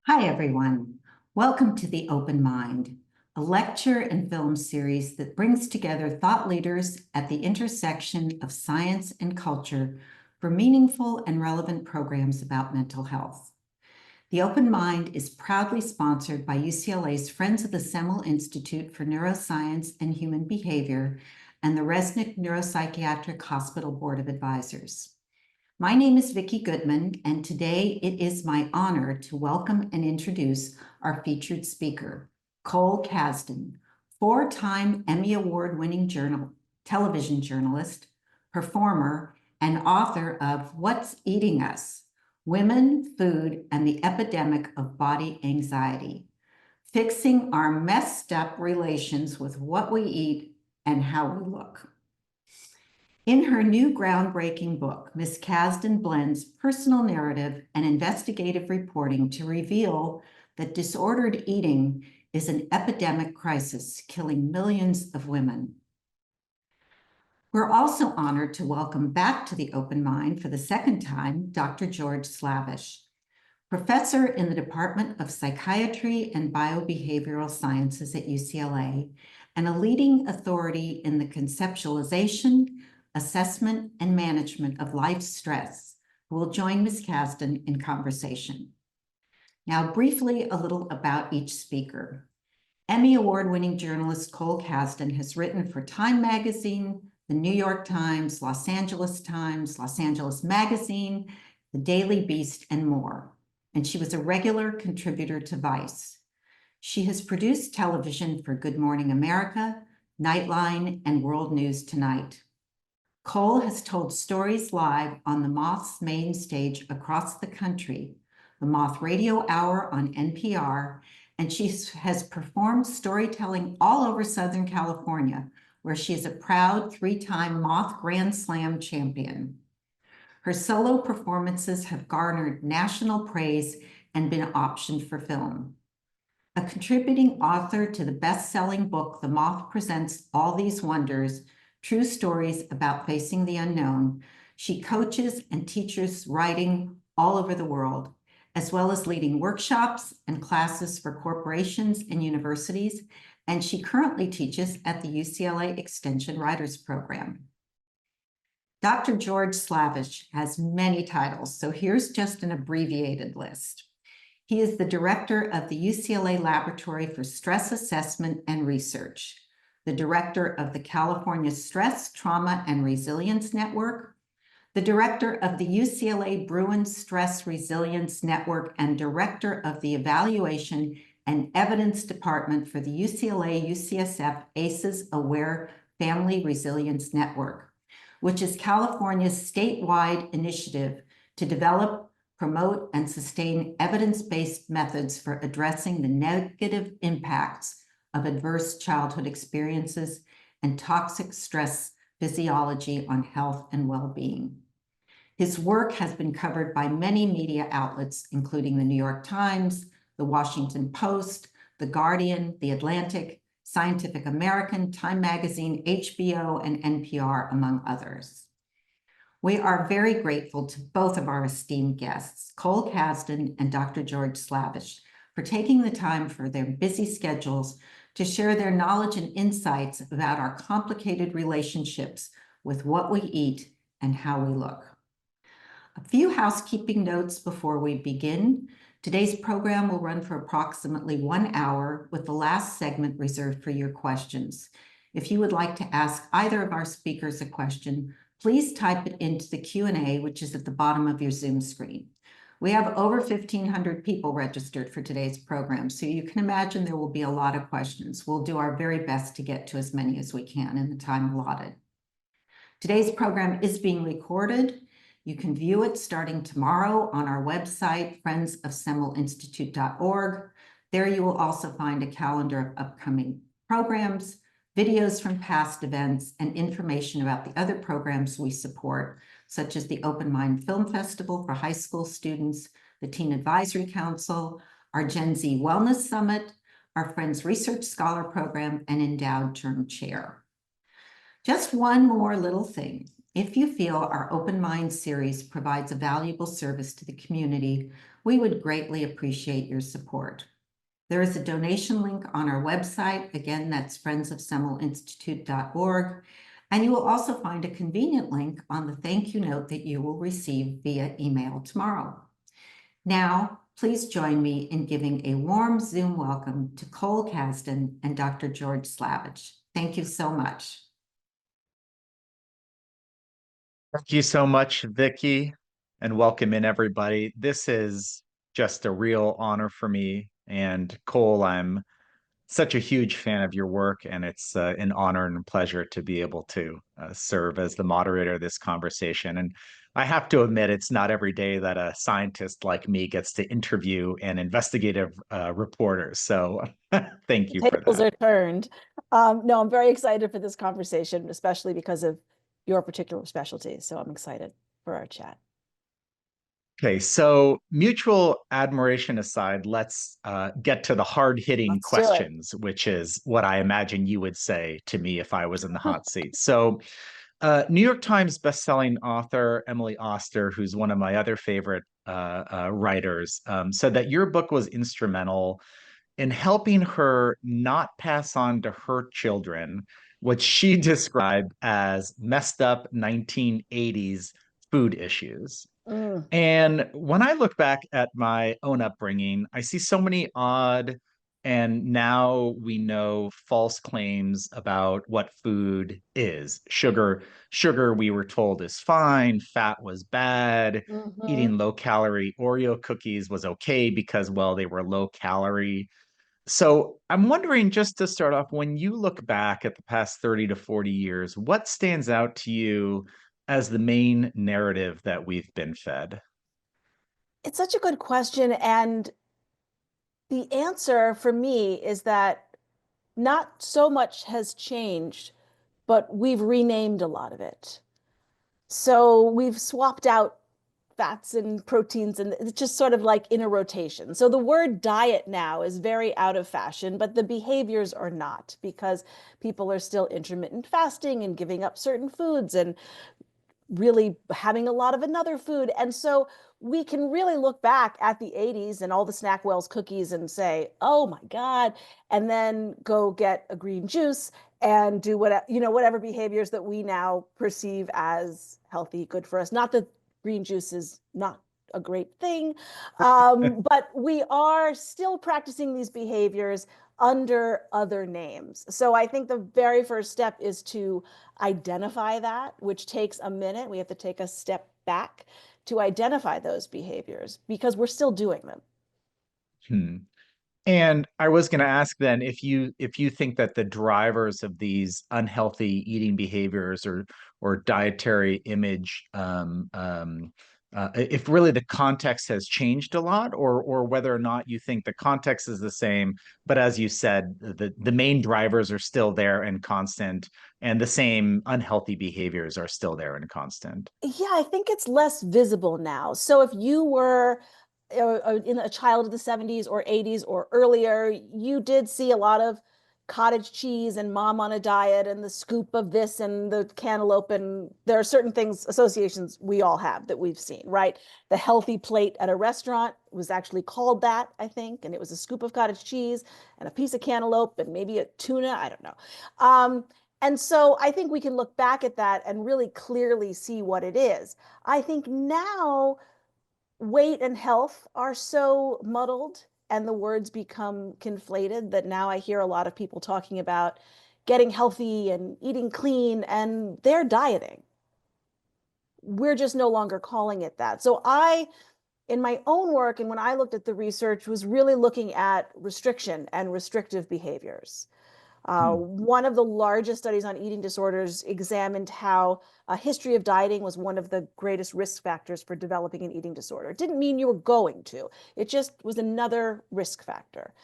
Hi, everyone. Welcome to The Open Mind, a lecture and film series that brings together thought leaders at the intersection of science and culture for meaningful and relevant programs about mental health. The Open Mind is proudly sponsored by UCLA's Friends of the Semel Institute for Neuroscience and Human Behavior and the Resnick Neuropsychiatric Hospital Board of Advisors. My name is Vicki Goodman, and today it is my honor to welcome and introduce our featured speaker, Cole Kazdin, four-time Emmy Award-winning television journalist, performer, and author of What's Eating Us? Women, Food, and the Epidemic of Body Anxiety, Fixing Our Messed Up Relations with What We Eat and How We Look. In her new groundbreaking book, Ms. Kazdin blends personal narrative and investigative reporting to reveal that disordered eating is an epidemic crisis killing millions of women. We're also honored to welcome back to the Open Mind for the second time, Dr. George Slavich, professor in the Department of Psychiatry and Biobehavioral Sciences at UCLA, and a leading authority in the conceptualization, assessment, and management of life stress, who will join Ms. Kazdin in conversation. Now, briefly, a little about each speaker. Emmy Award-winning journalist Cole Kazdin has written for Time Magazine, the New York Times, Los Angeles Magazine, the Daily Beast, and more. And she was a regular contributor to Vice. She has produced television for Good Morning America, Nightline, and World News Tonight. Cole has told stories live on the Moth's main stage across the country, the Moth Radio Hour on NPR, and she has performed storytelling all over Southern California, where she is a proud three-time Moth Grand Slam champion. Her solo performances have garnered national praise and been optioned for film. A contributing author to the best-selling book, The Moth Presents All These Wonders, True Stories About Facing the Unknown, she coaches and teaches writing all over the world, as well as leading workshops and classes for corporations and universities, and she currently teaches at the UCLA Extension Writers Program. Dr. George Slavich has many titles, so here's just an abbreviated list. He is the director of the UCLA Laboratory for Stress Assessment and Research, the director of the California Stress, Trauma, and Resilience Network, the director of the UCLA Bruin Stress Resilience Network, and director of the Evaluation and Evidence Department for the UCLA-UCSF ACEs Aware Family Resilience Network, which is California's statewide initiative to develop, promote, and sustain evidence-based methods for addressing the negative impacts of adverse childhood experiences and toxic stress physiology on health and well-being. His work has been covered by many media outlets, including the New York Times, the Washington Post, The Guardian, The Atlantic, Scientific American, Time Magazine, HBO, and NPR, among others. We are very grateful to both of our esteemed guests, Cole Kazdin and Dr. George Slavich, for taking the time for their busy schedules to share their knowledge and insights about our complicated relationships with what we eat and how we look. A few housekeeping notes before we begin. Today's program will run for approximately 1 hour, with the last segment reserved for your questions. If you would like to ask either of our speakers a question, please type it into the Q&A, which is at the bottom of your Zoom screen. We have over 1,500 people registered for today's program, so you can imagine there will be a lot of questions. We'll do our very best to get to as many as we can in the time allotted. Today's program is being recorded. You can view it starting tomorrow on our website, friendsofsemelinstitute.org. There you will also find a calendar of upcoming programs, videos from past events, and information about the other programs we support, such as the Open Mind Film Festival for high school students, the Teen Advisory Council, our Gen Z Wellness Summit, our Friends Research Scholar Program, and Endowed Term Chair. Just one more little thing. If you feel our Open Mind series provides a valuable service to the community, We would greatly appreciate your support. There is a donation link on our website. Again, that's friendsofsemmelinstitute.org. And you will also find a convenient link on the thank you note that you will receive via email tomorrow. Now, please join me in giving a warm Zoom welcome to Cole Kazdin and Dr. George Slavich. Thank you so much. Thank you so much, Vicki, and welcome in everybody. This is just a real honor for me. And Cole, I'm such a huge fan of your work, and it's an honor and a pleasure to be able to serve as the moderator of this conversation. And I have to admit, it's not every day that a scientist like me gets to interview an investigative reporter. So thank you for Tables that. are turned. No, I'm very excited for this conversation, especially because of your particular specialty. So I'm excited for our chat. Okay, so mutual admiration aside, let's get to the hard-hitting Let's do it. questions, which is what I imagine you would say to me if I was in the hot seat. So, New York Times bestselling author Emily Oster, who's one of my other favorite writers, said that your book was instrumental in helping her not pass on to her children what she described as messed up 1980s food issues. Mm. And when I look back at my own upbringing, I see so many odd and now we know false claims about what food is. Sugar we were told is fine, fat was bad, Mhm. eating low calorie Oreo cookies was okay because, well, they were low calorie. So I'm wondering, just to start off, when you look back at the past 30 to 40 years, what stands out to you as the main narrative that we've been fed? It's such a good question. And the answer for me is that not so much has changed, but we've renamed a lot of it. So we've swapped out fats and proteins, and it's just sort of like in a rotation. So the word diet now is very out of fashion, but the behaviors are not, because people are still intermittent fasting and giving up certain foods and really having a lot of another food. And so we can really look back at the 80s and all the Snackwell's cookies and say, oh my God, and then go get a green juice and do whatever behaviors that we now perceive as healthy, good for us. Not that green juice is not a great thing, but we are still practicing these behaviors under other names. So I think the very first step is to identify that, which takes a minute. We have to take a step back to identify those behaviors because we're still doing them. Hmm. And I was going to ask then if you think that the drivers of these unhealthy eating behaviors or dietary image, if really the context has changed a lot, or whether or not you think the context is the same, but as you said, the main drivers are still there and constant, and the same unhealthy behaviors are still there and constant. Yeah, I think it's less visible now. So if you were in a child of the 70s or 80s or earlier, you did see a lot of cottage cheese and mom on a diet and the scoop of this and the cantaloupe. And there are certain things, associations we all have that we've seen, right? The healthy plate at a restaurant was actually called that, I think. And it was a scoop of cottage cheese and a piece of cantaloupe and maybe a tuna. I don't know. And so I think we can look back at that and really clearly see what it is. I think now weight and health are so muddled and the words become conflated that now I hear a lot of people talking about getting healthy and eating clean, and they're dieting. We're just no longer calling it that. So in my own work, and when I looked at the research, was really looking at restriction and restrictive behaviors. Hmm. One of the largest studies on eating disorders examined how a history of dieting was one of the greatest risk factors for developing an eating disorder. It didn't mean you were going to, it just was another risk factor.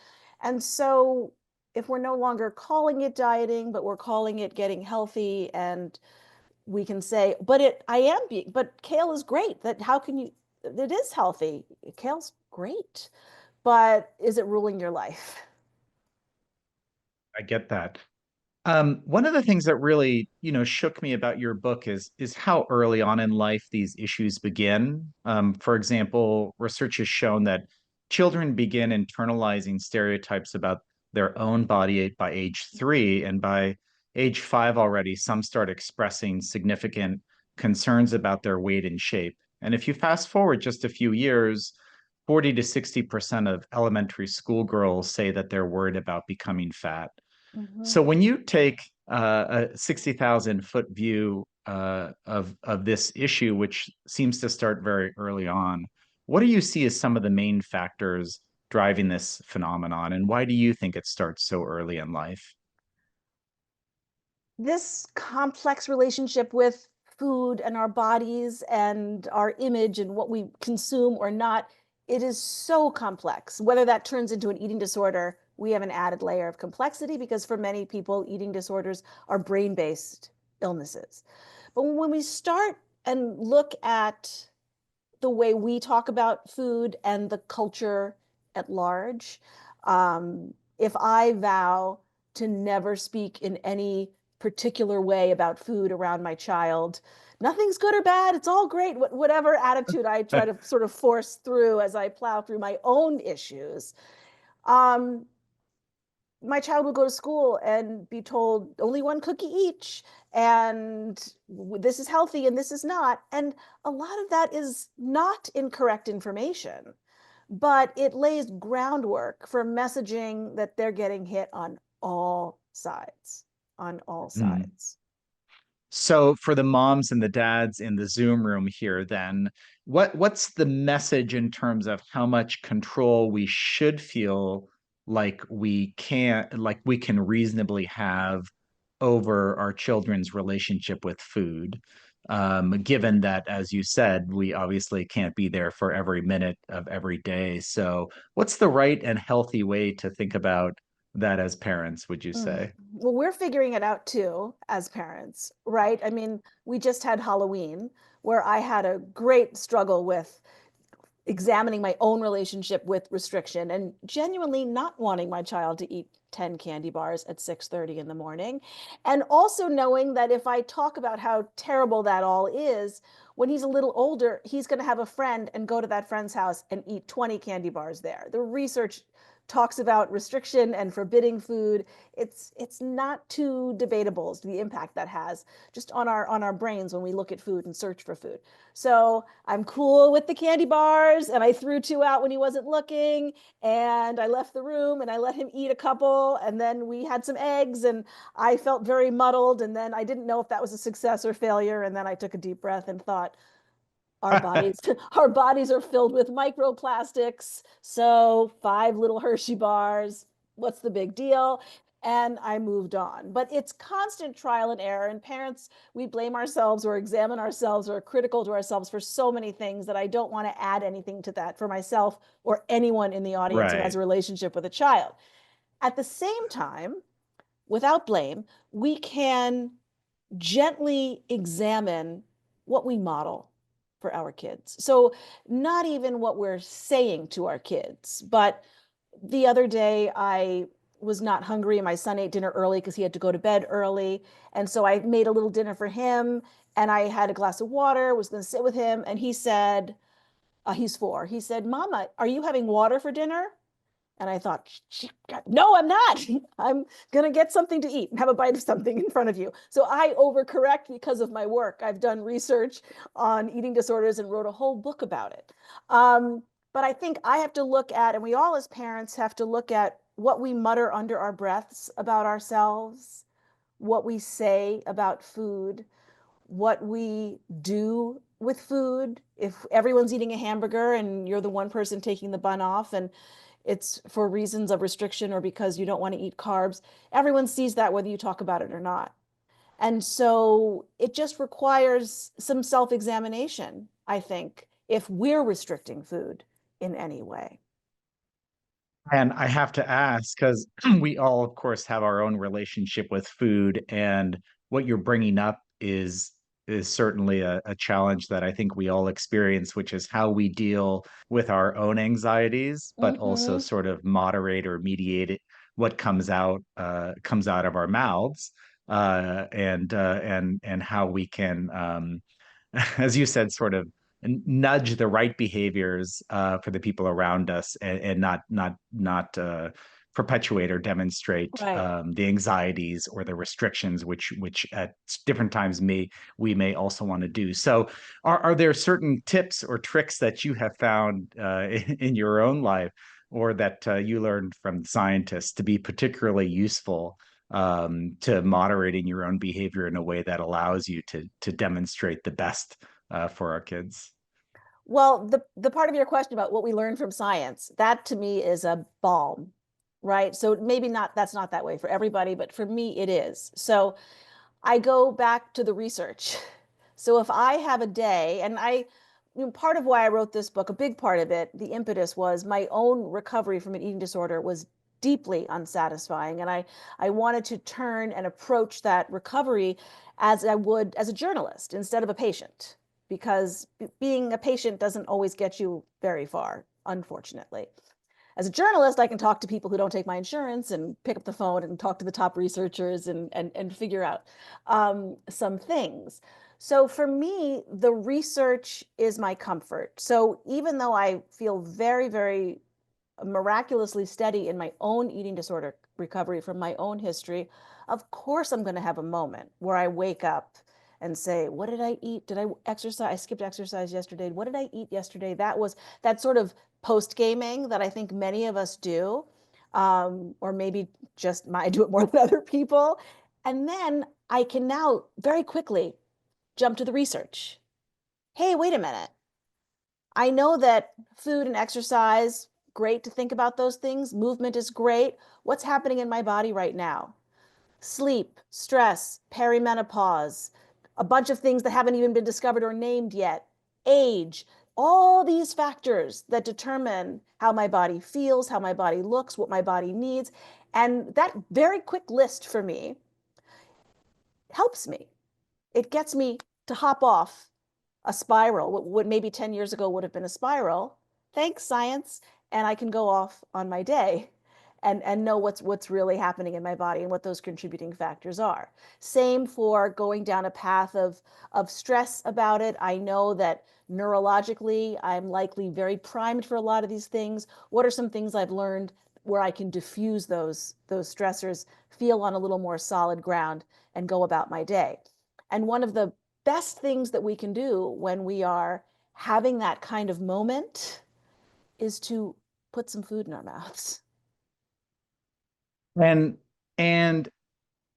And so if we're no longer calling it dieting, but we're calling it getting healthy, and we can say, but kale is great. That how can you, it is healthy. Kale's great, but is it ruling your life? I get that. One of the things that really, shook me about your book is how early on in life these issues begin. For example, research has shown that children begin internalizing stereotypes about their own body by age 3, and by age 5 already, some start expressing significant concerns about their weight and shape. And if you fast forward just a few years, 40 to 60% of elementary school girls say that they're worried about becoming fat. Mhm. So when you take a 60,000-foot view of this issue, which seems to start very early on, what do you see as some of the main factors driving this phenomenon, and why do you think it starts so early in life? This complex relationship with food and our bodies and our image and what we consume or not, it is so complex. Whether that turns into an eating disorder, we have an added layer of complexity because for many people, eating disorders are brain-based illnesses. But when we start and look at the way we talk about food and the culture at large. If I vow to never speak in any particular way about food around my child, nothing's good or bad, it's all great, whatever attitude I try to sort of force through as I plow through my own issues, um, my child will go to school and be told only one cookie each, and this is healthy and this is not. And a lot of that is not incorrect information, but it lays groundwork for messaging that they're getting hit on all sides, on all Mm. sides. So for the moms and the dads in the Zoom room here, then what's the message in terms of how much control we should feel like we can reasonably have over our children's relationship with food? Given that, as you said, we obviously can't be there for every minute of every day. So what's the right and healthy way to think about that as parents, would you say? Well, we're figuring it out too as parents, right? I mean, we just had Halloween where I had a great struggle with examining my own relationship with restriction and genuinely not wanting my child to eat 10 candy bars at 6:30 in the morning. And also knowing that if I talk about how terrible that all is, when he's a little older, he's going to have a friend and go to that friend's house and eat 20 candy bars there. The research talks about restriction and forbidding food. It's not too debatable as to the impact that has just on our brains when we look at food and search for food. So I'm cool with the candy bars, and I threw 2 out when he wasn't looking, and I left the room and I let him eat a couple, and then we had some eggs, and I felt very muddled, and then I didn't know if that was a success or failure, and then I took a deep breath and thought, our bodies our bodies are filled with microplastics, so 5 little Hershey bars, what's the big deal? And I moved on. But it's constant trial and error, and parents, we blame ourselves or examine ourselves or are critical to ourselves for so many things that I don't want to add anything to that for myself or anyone in the audience who has Right. a relationship with a child. At the same time, without blame, we can gently examine what we model for our kids. So, not even what we're saying to our kids, but the other day I was not hungry and my son ate dinner early because he had to go to bed early. And so I made a little dinner for him and I had a glass of water, was going to sit with him. And he said, he's 4. He said, Mama, are you having water for dinner? And I thought, no, I'm not. I'm going to get something to eat and have a bite of something in front of you. So I overcorrect because of my work. I've done research on eating disorders and wrote a whole book about it. But I think I have to look at, and we all as parents have to look at what we mutter under our breaths about ourselves, what we say about food, what we do with food. If everyone's eating a hamburger and you're the one person taking the bun off and it's for reasons of restriction or because you don't want to eat carbs, everyone sees that whether you talk about it or not. And so it just requires some self-examination, I think, if we're restricting food in any way. And I have to ask, because we all, of course, have our own relationship with food, and what you're bringing up is certainly a challenge that I think we all experience, which is how we deal with our own anxieties, but also Mm-hmm. sort of moderate or mediate it, what comes out of our mouths, and how we can, as you said, sort of nudge the right behaviors for the people around us, and not perpetuate or demonstrate Right. the anxieties or the restrictions which at different times we may also want to do. So are there certain tips or tricks that you have found in your own life, or that you learned from scientists, to be particularly useful to moderating your own behavior in a way that allows you to demonstrate the best for our kids? Well, the part of your question about what we learn from science, that to me is a balm, right? So maybe not, that's not that way for everybody, but for me it is. So I go back to the research. So if I have a day, and part of why I wrote this book, a big part of it, the impetus was my own recovery from an eating disorder was deeply unsatisfying. And I wanted to turn and approach that recovery as I would as a journalist instead of a patient, because being a patient doesn't always get you very far, unfortunately. As a journalist, I can talk to people who don't take my insurance and pick up the phone and talk to the top researchers and figure out some things. So for me, the research is my comfort. So even though I feel very, very miraculously steady in my own eating disorder recovery from my own history, of course I'm going to have a moment where I wake up and say, what did I eat? Did I exercise? I skipped exercise yesterday. What did I eat yesterday? That was that sort of post gaming that I think many of us do, or maybe just I do it more than other people. And then I can now very quickly jump to the research. Hey, wait a minute. I know that food and exercise, great to think about those things. Movement is great. What's happening in my body right now? Sleep, stress, perimenopause, a bunch of things that haven't even been discovered or named yet, age, all these factors that determine how my body feels, how my body looks, what my body needs. And that very quick list for me helps me. It gets me to hop off a spiral, what maybe 10 years ago would have been a spiral. Thanks, science. And I can go off on my day and know what's really happening in my body and what those contributing factors are. Same for going down a path of stress about it. I know that neurologically, I'm likely very primed for a lot of these things. What are some things I've learned where I can diffuse those stressors, feel on a little more solid ground, and go about my day? And one of the best things that we can do when we are having that kind of moment is to put some food in our mouths. And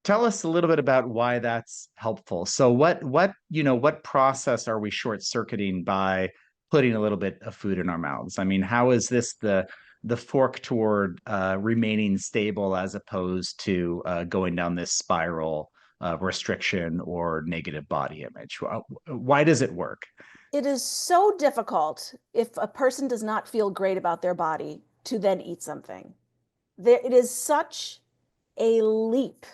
tell us a little bit about why that's helpful. So what process are we short circuiting by putting a little bit of food in our mouths? I mean, how is this the fork toward remaining stable as opposed to going down this spiral of restriction or negative body image? Why does it work? It is so difficult if a person does not feel great about their body to then eat something. It is such a leap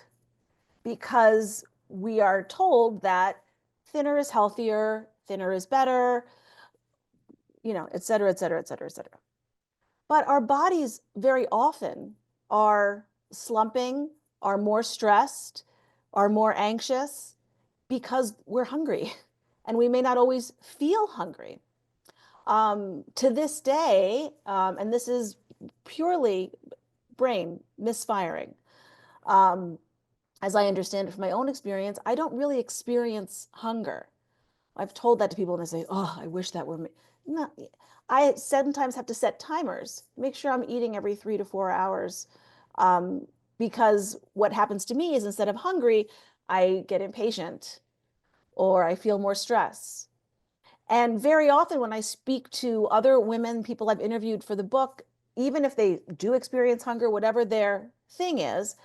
because we are told that thinner is healthier, thinner is better, et cetera, et cetera, et cetera, et cetera. But our bodies very often are slumping, are more stressed, are more anxious because we're hungry and we may not always feel hungry. To this day, and this is purely brain misfiring, as I understand it from my own experience, I don't really experience hunger. I've told that to people and they say, oh, I wish that were me. No, I sometimes have to set timers, make sure I'm eating every 3 to 4 hours. Because what happens to me is instead of hungry, I get impatient or I feel more stress. And very often when I speak to other women, people I've interviewed for the book, even if they do experience hunger, whatever their thing is,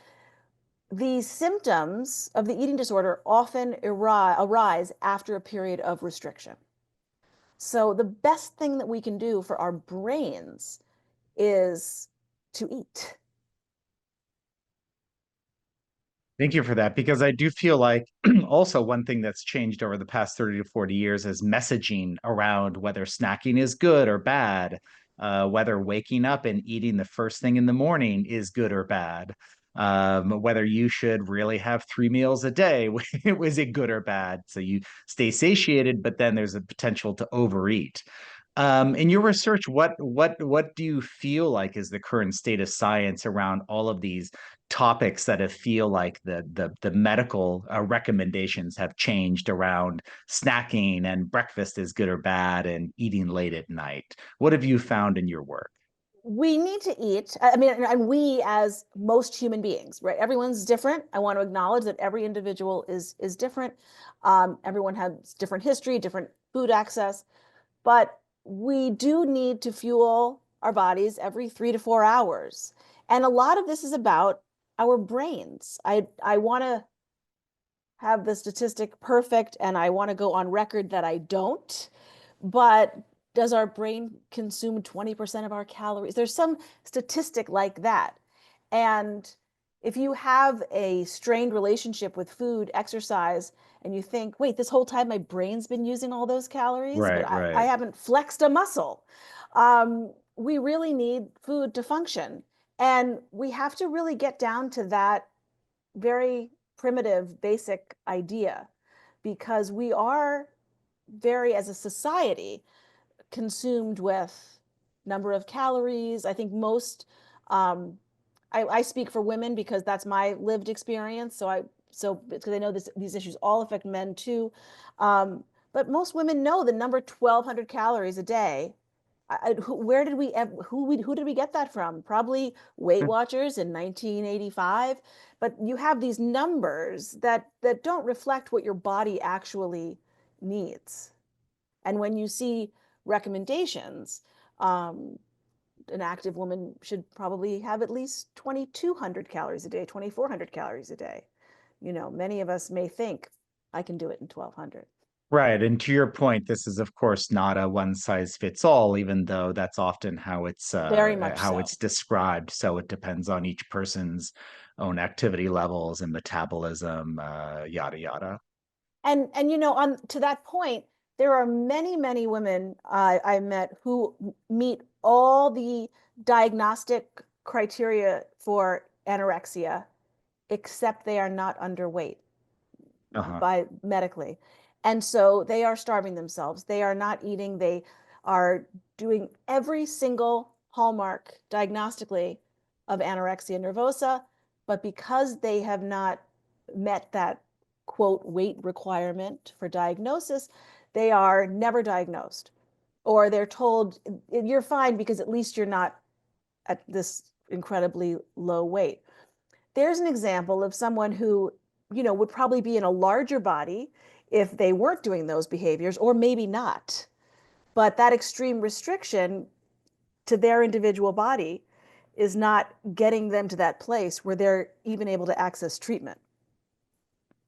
the symptoms of the eating disorder often arise after a period of restriction. So the best thing that we can do for our brains is to eat. Thank you for that, because I do feel like also one thing that's changed over the past 30 to 40 years is messaging around whether snacking is good or bad. whether waking up and eating the first thing in the morning is good or bad, whether you should really have 3 meals a day, was it good or bad? So you stay satiated, but then there's a potential to overeat. In your research, what do you feel like is the current state of science around all of these topics that have feel like the medical recommendations have changed around snacking and breakfast is good or bad and eating late at night? What have you found in your work? We need to eat. I mean, and we as most human beings, right? Everyone's different. I want to acknowledge that every individual is different. Everyone has different history, different food access, but we do need to fuel our bodies every 3 to 4 hours. And a lot of this is about our brains. I want to have the statistic perfect, and I want to go on record that I don't. But does our brain consume 20% of our calories? There's some statistic like that. And if you have a strained relationship with food, exercise, and you think, wait, this whole time my brain's been using all those calories, but Right, I right. haven't flexed a muscle. We really need food to function. And we have to really get down to that very primitive, basic idea, because we are very, as a society, consumed with number of calories. I think most, I speak for women because that's my lived experience. So because I know these issues all affect men too. But most women know the number 1,200 calories a day. Where did we who did we get that from? Probably Weight Watchers in 1985. But you have these numbers that don't reflect what your body actually needs. And when you see recommendations, an active woman should probably have at least 2,200 calories a day, 2,400 calories a day. Many of us may think I can do it in 1,200. Right. And to your point, this is of course not a one size fits all, even though that's often Very much how so. it's described. So it depends on each person's own activity levels and metabolism, yada yada. And on to that point, there are many, many women I met who meet all the diagnostic criteria for anorexia, except they are not underweight Uh-huh. by medically. And so they are starving themselves. They are not eating. They are doing every single hallmark diagnostically of anorexia nervosa, but because they have not met that quote weight requirement for diagnosis, they are never diagnosed. Or they're told you're fine because at least you're not at this incredibly low weight. There's an example of someone who, would probably be in a larger body if they weren't doing those behaviors, or maybe not. But that extreme restriction to their individual body is not getting them to that place where they're even able to access treatment.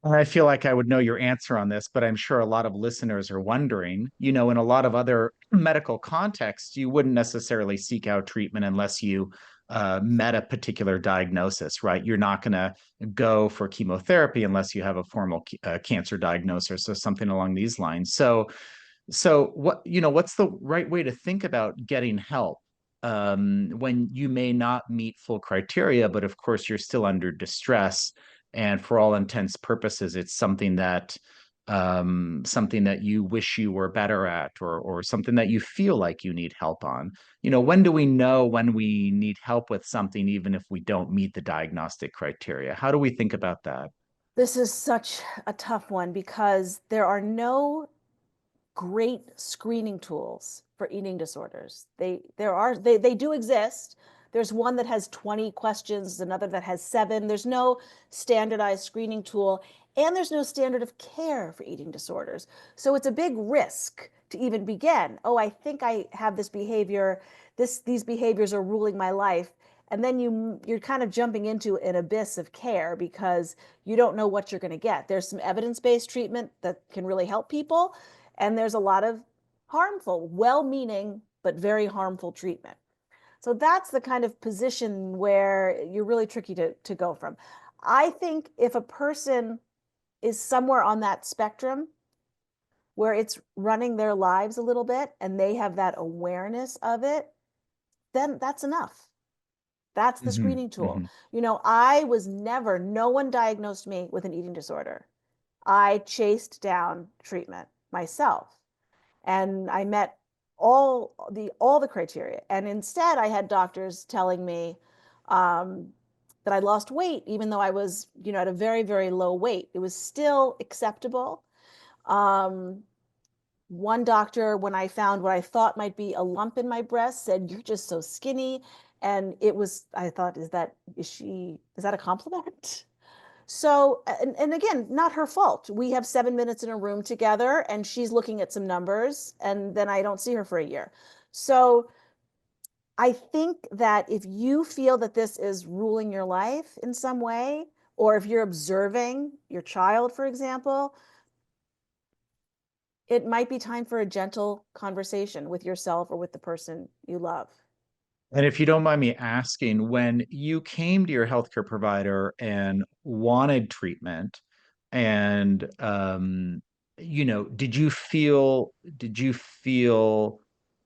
I feel like I would know your answer on this, but I'm sure a lot of listeners are wondering, in a lot of other medical contexts, you wouldn't necessarily seek out treatment unless you met a particular diagnosis, right? You're not going to go for chemotherapy unless you have a formal cancer diagnosis or something along these lines. So what's the right way to think about getting help when you may not meet full criteria, but of course you're still under distress, and for all intents purposes, it's something that you wish you were better at, or something that you feel like you need help on. When do we know when we need help with something, even if we don't meet the diagnostic criteria? How do we think about that? This is such a tough one because there are no great screening tools for eating disorders. They do exist. There's one that has 20 questions, another that has 7. There's no standardized screening tool, and there's no standard of care for eating disorders. So it's a big risk to even begin. Oh, I think I have this behavior. These behaviors are ruling my life. And then you're kind of jumping into an abyss of care because you don't know what you're going to get. There's some evidence-based treatment that can really help people, and there's a lot of harmful, well-meaning, but very harmful treatment. So that's the kind of position where you're really tricky to go from. I think if a person is somewhere on that spectrum where it's running their lives a little bit and they have that awareness of it, then that's enough. That's the Hmm. screening tool. Hmm. No one diagnosed me with an eating disorder. I chased down treatment myself, and I met all the criteria. And instead, I had doctors telling me that I lost weight, even though I was, at a very, very low weight. It was still acceptable. Um, One doctor, when I found what I thought might be a lump in my breast, said, "You're just so skinny." And I thought, is that a compliment? So, and again, not her fault. We have 7 minutes in a room together and she's looking at some numbers and then I don't see her for a year. So I think that if you feel that this is ruling your life in some way, or if you're observing your child, for example, it might be time for a gentle conversation with yourself or with the person you love. And if you don't mind me asking, when you came to your healthcare provider and wanted treatment, and did you feel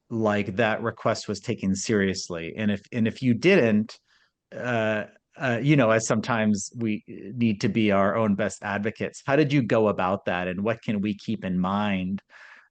like that request was taken seriously? And if you didn't, uh, as sometimes we need to be our own best advocates, how did you go about that, and what can we keep in mind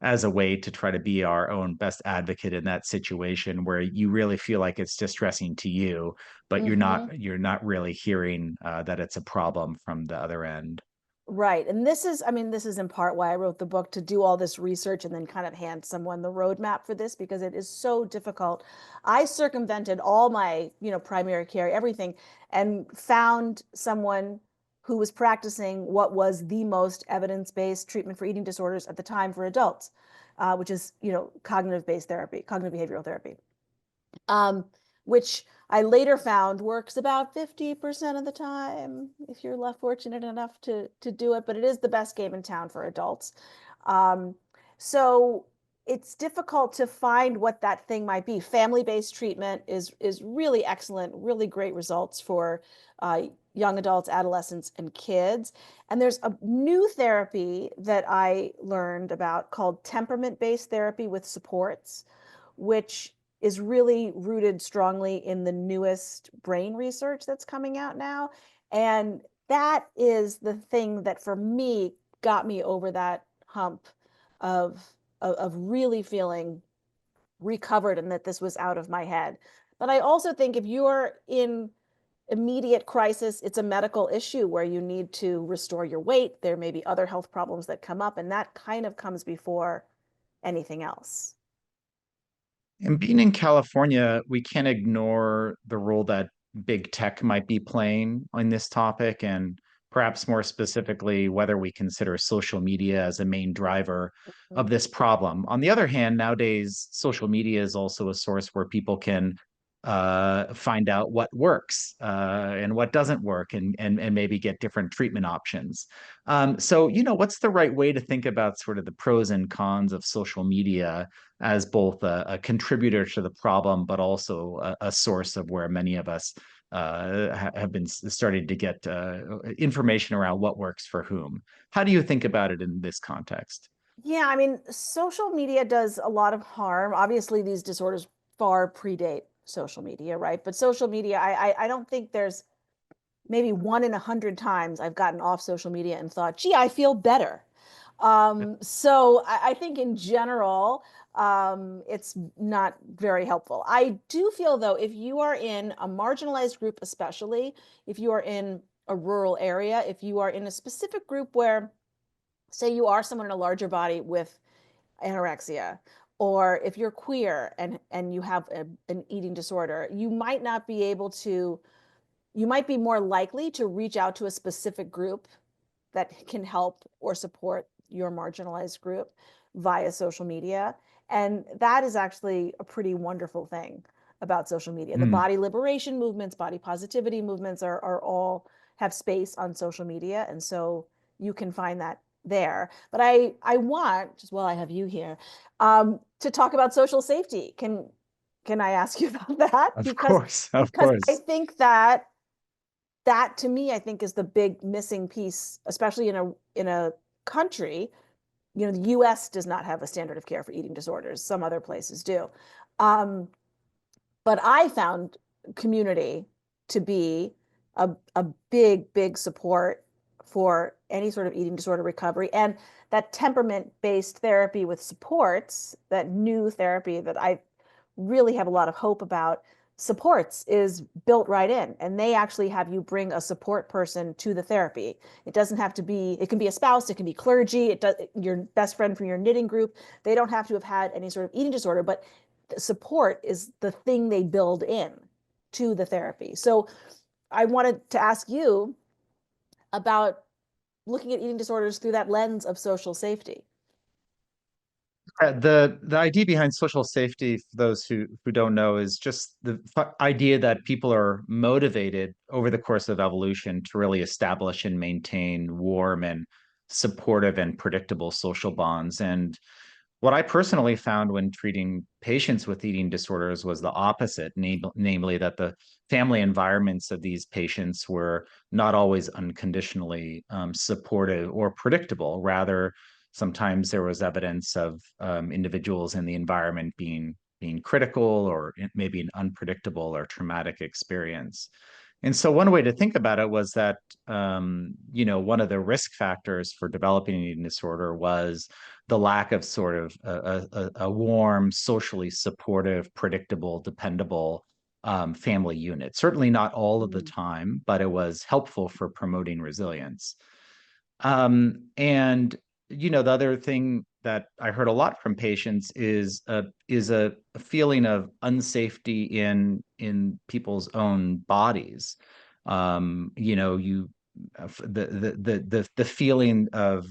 as a way to try to be our own best advocate in that situation where you really feel like it's distressing to you, but you're Mm-hmm. not really hearing that it's a problem from the other end? Right. And this is in part why I wrote the book, to do all this research and then kind of hand someone the roadmap for this, because it is so difficult. I circumvented all my, primary care, everything, and found someone who was practicing what was the most evidence-based treatment for eating disorders at the time for adults, which is, cognitive-based therapy, cognitive behavioral therapy, um, which I later found works about 50% of the time if you're left fortunate enough to do it, but it is the best game in town for adults. Um, so it's difficult to find what that thing might be. Family-based treatment is really excellent, really great results for young adults, adolescents, and kids. And there's a new therapy that I learned about called temperament-based therapy with supports, which is really rooted strongly in the newest brain research that's coming out now. And that is the thing that for me got me over that hump of of really feeling recovered and that this was out of my head. But I also think if you're in immediate crisis, it's a medical issue where you need to restore your weight. There may be other health problems that come up, and that kind of comes before anything else. And being in California, we can't ignore the role that big tech might be playing on this topic, and perhaps more specifically, whether we consider social media as a main driver of this problem. On the other hand, nowadays, social media is also a source where people can find out what works and what doesn't work, and maybe get different treatment options. So, what's the right way to think about sort of the pros and cons of social media as both a contributor to the problem, but also a source of where many of us have been starting to get information around what works for whom? How do you think about it in this context? Yeah, social media does a lot of harm. Obviously, these disorders far predate social media, right? But social media, I don't think there's maybe 1 in 100 times I've gotten off social media and thought, gee, I feel better. So I think in general, it's not very helpful. I do feel though, if you are in a marginalized group, especially if you are in a rural area, if you are in a specific group where, say you are someone in a larger body with anorexia, or if you're queer and you have an eating disorder, you might be more likely to reach out to a specific group that can help or support your marginalized group via social media. And that is actually a pretty wonderful thing about social media. The Mm. body liberation movements, body positivity movements are all have space on social media. And so you can find that there. But I want, just while I have you here, to talk about social safety. Can I ask you about that? Of Because course, of because I course. think that to me, I think is the big missing piece, especially in a country. The US does not have a standard of care for eating disorders. Some other places do. Um, But I found community to be a big, big support for any sort of eating disorder recovery. And that temperament-based therapy with supports, that new therapy that I really have a lot of hope about, supports is built right in. And they actually have you bring a support person to the therapy. It doesn't have to be, it can be a spouse, it can be clergy, it does, your best friend from your knitting group. They don't have to have had any sort of eating disorder, but support is the thing they build in to the therapy. So I wanted to ask you about looking at eating disorders through that lens of social safety. The idea behind social safety, for those who don't know, is just the idea that people are motivated over the course of evolution to really establish and maintain warm and supportive and predictable social bonds. And what I personally found when treating patients with eating disorders was the opposite, namely that the family environments of these patients were not always unconditionally supportive or predictable. Rather, sometimes there was evidence of individuals in the environment being critical or maybe an unpredictable or traumatic experience. And so one way to think about it was that, one of the risk factors for developing an eating disorder was the lack of sort of a warm, socially supportive, predictable, dependable family unit. Certainly not all of the time, but it was helpful for promoting resilience. And the other thing that I heard a lot from patients is a feeling of unsafety in people's own bodies. You the feeling of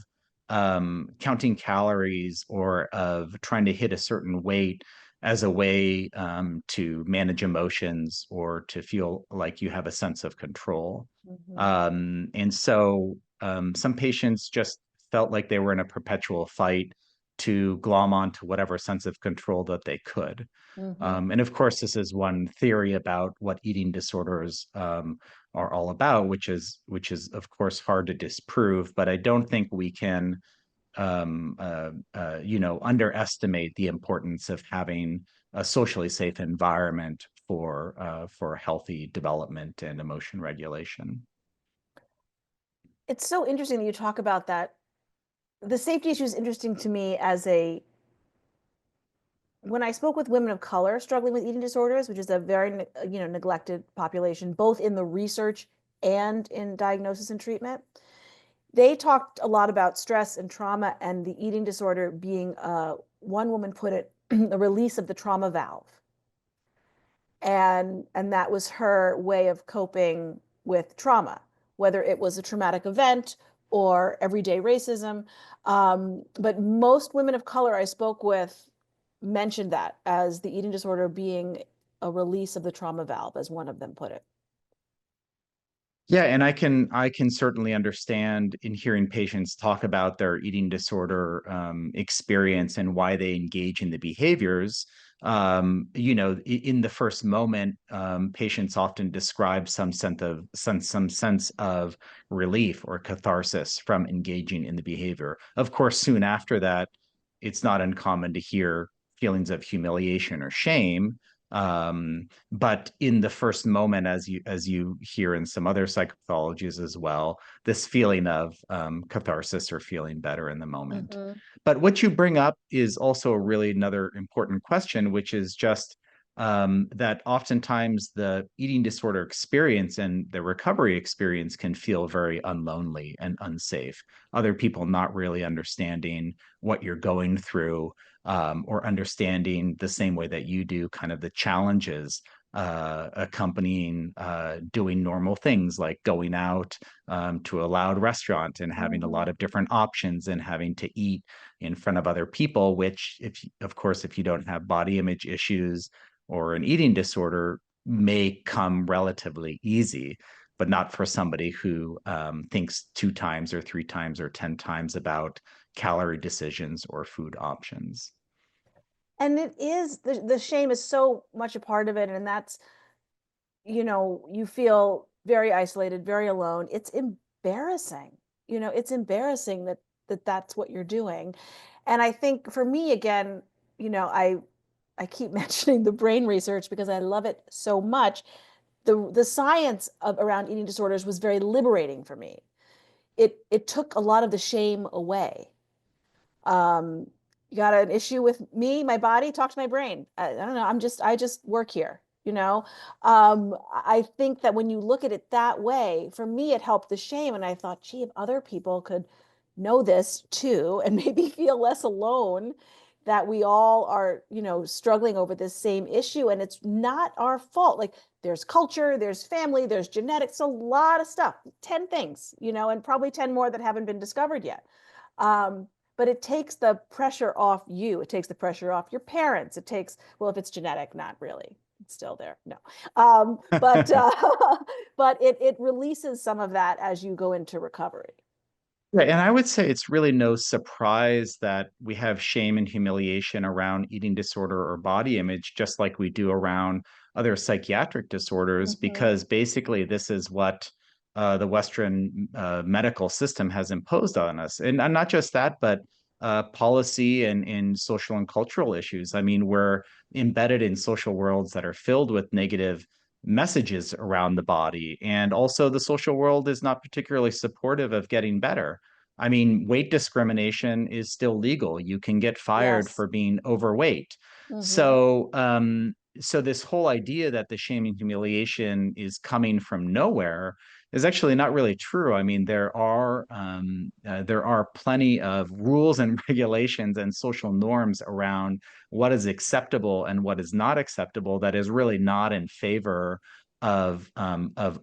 counting calories or of trying to hit a certain weight as a way to manage emotions or to feel like you have a sense of control. And so some patients just felt like they were in a perpetual fight to glom onto whatever sense of control that they could. And of course, this is one theory about what eating disorders are all about, which is of course hard to disprove. But I don't think we can underestimate the importance of having a socially safe environment for healthy development and emotion regulation. It's so interesting that you talk about that. The safety issue is interesting to me when I spoke with women of color struggling with eating disorders, which is a very neglected population, both in the research and in diagnosis and treatment. They talked a lot about stress and trauma and the eating disorder being, one woman put it, a release of the trauma valve. And that was her way of coping with trauma, whether it was a traumatic event or everyday racism. But most women of color I spoke with mentioned that as the eating disorder being a release of the trauma valve, as one of them put it. Yeah, and I can certainly understand in hearing patients talk about their eating disorder experience and why they engage in the behaviors. In the first moment, patients often describe some sense of relief or catharsis from engaging in the behavior. Of course, soon after that, it's not uncommon to hear feelings of humiliation or shame. But in the first moment, as you hear in some other psychopathologies as well, this feeling of catharsis or feeling better in the moment. But what you bring up is also really another important question, which is just that oftentimes the eating disorder experience and the recovery experience can feel very unlonely and unsafe. Other people not really understanding what you're going through, or understanding the same way that you do kind of the challenges accompanying doing normal things like going out to a loud restaurant and having a lot of different options and having to eat in front of other people, which of course, if you don't have body image issues or an eating disorder, may come relatively easy, but not for somebody who thinks 2 times or 3 times or 10 times about calorie decisions or food options. And it is, the shame is so much a part of it. And that's, you feel very isolated, very alone. It's embarrassing. It's embarrassing that that's what you're doing. And I think for me, again, I I keep mentioning the brain research because I love it so much. The science around eating disorders was very liberating for me. It took a lot of the shame away. You got an issue with me, my body, talk to my brain. I don't know. I just work here, you know? I think that when you look at it that way, for me, it helped the shame. And I thought, gee, if other people could know this too, and maybe feel less alone, that we all are, you know, struggling over this same issue. And it's not our fault. Like there's culture, there's family, there's genetics, a lot of stuff, 10 things, you know, and probably 10 more that haven't been discovered yet. But it takes the pressure off you. It takes the pressure off your parents. It takes, well, if it's genetic, not really. It's still there. No. But but it releases some of that as you go into recovery. Right. And I would say it's really no surprise that we have shame and humiliation around eating disorder or body image, just like we do around other psychiatric disorders, because basically this is what the Western medical system has imposed on us. And not just that, but policy and in social and cultural issues. I mean, we're embedded in social worlds that are filled with negative messages around the body. And also, the social world is not particularly supportive of getting better. I mean, weight discrimination is still legal. You can get fired Yes. for being overweight. So this whole idea that the shame and humiliation is coming from nowhere is actually not really true. I mean, there are plenty of rules and regulations and social norms around what is acceptable and what is not acceptable that is really not in favor of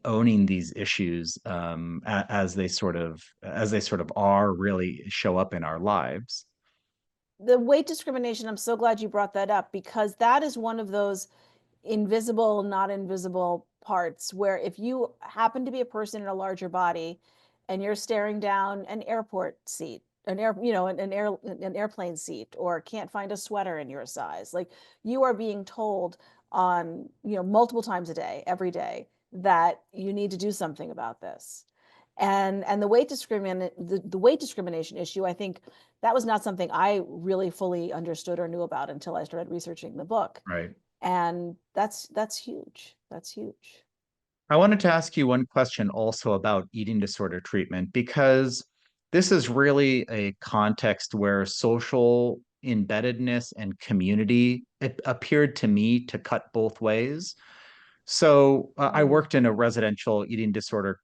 owning these issues as they sort of are really show up in our lives. The weight discrimination, I'm so glad you brought that up because that is one of those invisible, not invisible parts where if you happen to be a person in a larger body and you're staring down an airport seat, an airplane seat, or can't find a sweater in your size, like you are being told on, you know, multiple times a day, every day, that you need to do something about this. And the weight discrimination issue, I think that was not something I really fully understood or knew about until I started researching the book. Right. And that's huge. That's huge. I wanted to ask you one question also about eating disorder treatment, because this is really a context where social embeddedness and community, it appeared to me to cut both ways. So I worked in a residential eating disorder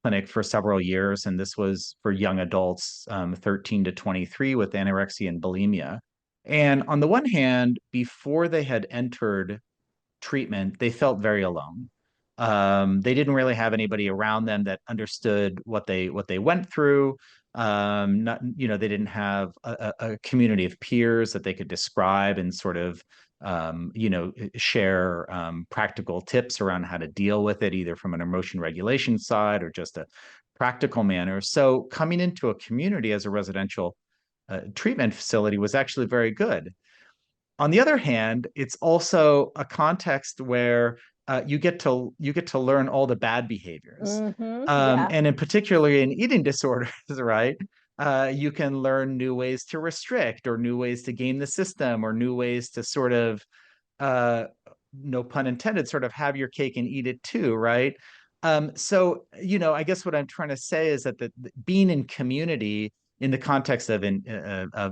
clinic for several years, and this was for young adults, 13 to 23 with anorexia and bulimia. And on the one hand, before they had entered treatment, they felt very alone. They didn't really have anybody around them that understood what they went through. Not, you know, they didn't have a community of peers that they could describe and sort of share practical tips around how to deal with it, either from an emotion regulation side or just a practical manner. So coming into a community as a residential treatment facility was actually very good. On the other hand, it's also a context where you get to learn all the bad behaviors, Yeah. and in particularly in eating disorders, right? You can learn new ways to restrict, or new ways to game the system, or new ways to sort of, no pun intended, sort of have your cake and eat it too, right? So, you know, I guess what I'm trying to say is that being in community in the context of